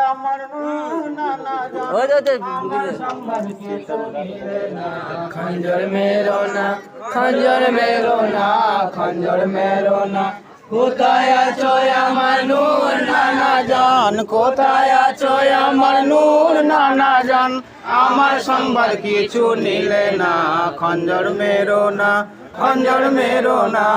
আমার নূর নানা জান আমার সংবাদ কিছু নিলে না খঞ্জর মেরো না খঞ্জর মেরো না খঞ্জর মেরো না কোথায় আছো আমার নূর নানা জান কোথায় আছো আমার নূর নানা জান আমার সংবাদ কিছু নিলে না খঞ্জর মেরো না খঞ্জর মেরো না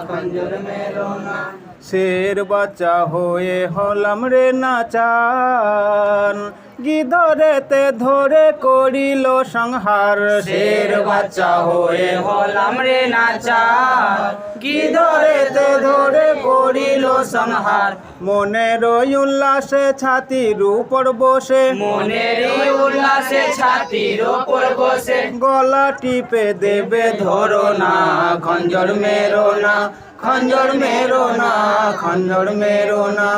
খঞ্জর মেরো না শের বাচ্চা হয়ে হলাম রে নাচান গিদরেতে ধরে করিল সংহার শের বাচ্চা হয়ে হলাম রে নাচান গিদরেতে ধরে করিল সংহার মনের উল্লাসে ছাতির উপর বসে মনের উল্লাসে ছাতির উপর বসে গলা টিপে দেবে ধরো না খঞ্জর মেরো না খঞ্জর মেরো না খঞ্জর মেরো না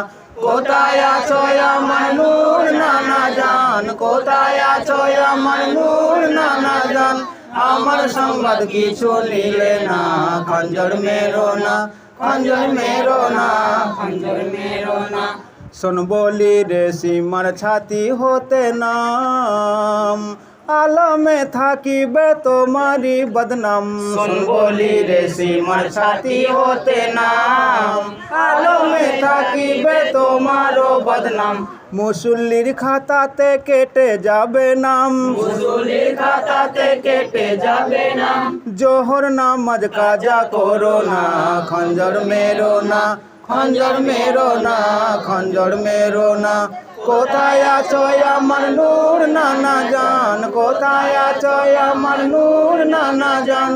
কোথায় আছো আমার নূর নানা জান কোথায় আছো আমার নূর নানা জান আমার সংবাদ কিছু নিলে না খঞ্জর মেরো না খঞ্জর মেরো না খঞ্জর মেরো না শোন বলি রে সীমার ছাতি হতে নাম আলমে থাকিবে তোমারি বদনাম শোন বলি রে সীমার ছাতি হতে নাম আলমে থাকিবে তোমারও বদনাম মুসল্লির খাতাতে কেটে যাবে নাম মুসল্লির খাতাতে কেটে যাবে নাম জোহর নামাজ কাজা করো না খঞ্জর মেরো না খঞ্জর মেরো না খঞ্জর মেরো না কোথায় আছো আমার নূর নানা জান কোথায় আছো আমার নূর নানা জান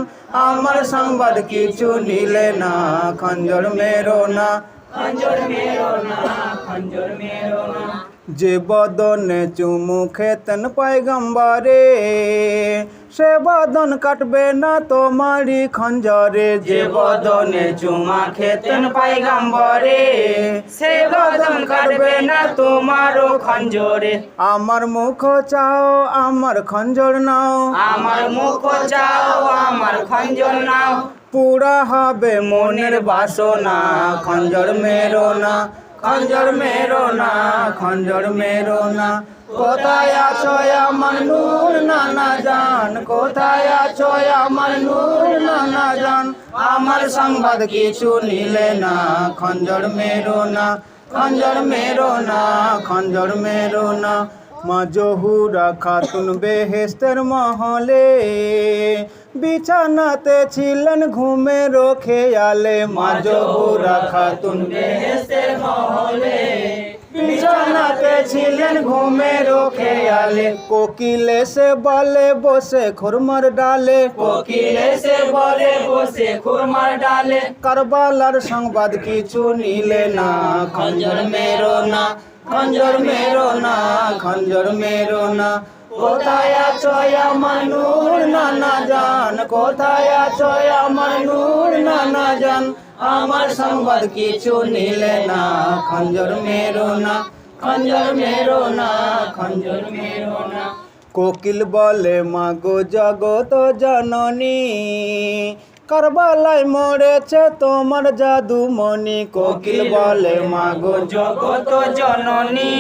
আমার সংবাদ কিছু নিলে না খঞ্জর মেরো না খঞ্জর মেরো না খঞ্জর মেরো না যে বদনে চুমু খেতেন পয়গম্বরে সে বদন কাটবে না তোমারি খঞ্জরে যে বদনে চুমা খেতেন পয়গম্বরে সে বদন কাটবে না তোমারও খঞ্জরে আমার মুখ চাও আমার খঞ্জর নাও আমার মুখ চাও আমার খঞ্জর নাও পুরা হবে মনের বাসনা খঞ্জর মেরো না খঞ্জর মেরো না খঞ্জর মেরো না কোথায় আছো আমার নূর নানা জান কোথায় আছো আমার নূর নানা জান আমার সংবাদ কিছু নিলে না খঞ্জর মেরো না খঞ্জর মেরো না খঞ্জর মেরো না মা জহুরা খাতুন বেহেস্তের মহলে বিছানাতে ছিলেন ঘুমের খেয়ালে মা জহুরা খাতুন বেহেস্তের মহলে বিছানাতে ছিলেন ঘুমের খেয়ালে কোকিলে সে বলে বসে খুরমার ডালে কোকিলে সে বলে বসে খুরমার ডালে কারবালার সংবাদ কিছু নিলে না খঞ্জর মেরো না খঞ্জর মেরো না খঞ্জর মেরো না কোথায় আছো আমার নূর নানা জান কোথায় আছো আমার নূর নানা জান আমার সংবাদ কিছু নিলে না খঞ্জর মেরো না খঞ্জর মেরো না খঞ্জর মেরো না কোকিল বলে মাগো জগত জননী কারবালায় মরেছে তোমার জাদু মনি কোকিল বলে মাগো জগত জননী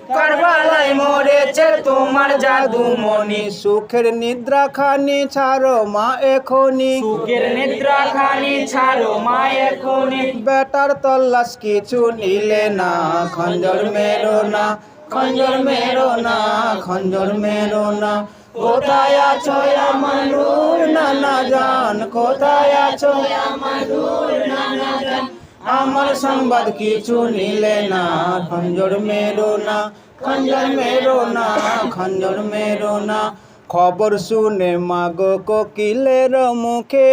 কারবালায় মরেছে তোমার জাদু মনি সুখের নিদ্রা খানি ছাড়ো মা এখনি সুখের নিদ্রা খানি ছাড়ো মা এখনি বেটার তল্লাশ কিছু নিলে না খঞ্জর মেরো না খঞ্জর মেরো না খঞ্জর মেরো না কোথায় আছো আমার নূর নানা জান কোথায় আছো আমার নূর নানা জান আমার সংবাদ কিছু নিলে না খঞ্জর মেরো না খঞ্জর মেরো না খঞ্জর মেরো না খবর শুনে মাগো কোকিলের মুখে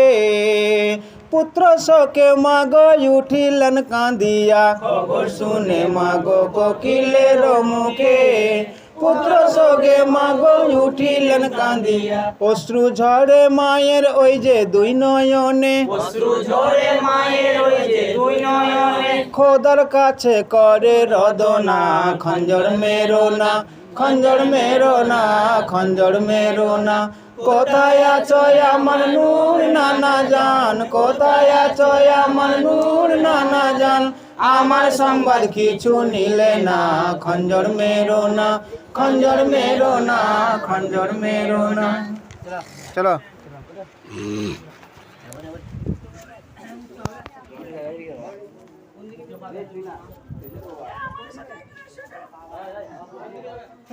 পুত্র শোকে মাগো উঠিলেন কাঁদিয়া খবর শুনে মাগো কোকিলের মুখে পুত্র শোকে মাগো উঠিলেন কাঁদিয়া অশ্রু ঝরে মায়ের ওই যে দুই নয়নে অশ্রু ঝরে মায়ের ওই যে দুই নয়নে খোদার কাছে করে রদনা খঞ্জর মেরো না খঞ্জর মেরো না খঞ্জর মেরো না কোথায় আছো আমার নূর নানা জান কোথায় আছো আমার নূর নানা জান আমার সংবাদ কিছু নিলে না, খঞ্জর মেরো না, খঞ্জর মেরো না, খঞ্জর মেরো না। চলো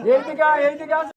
এই দিকে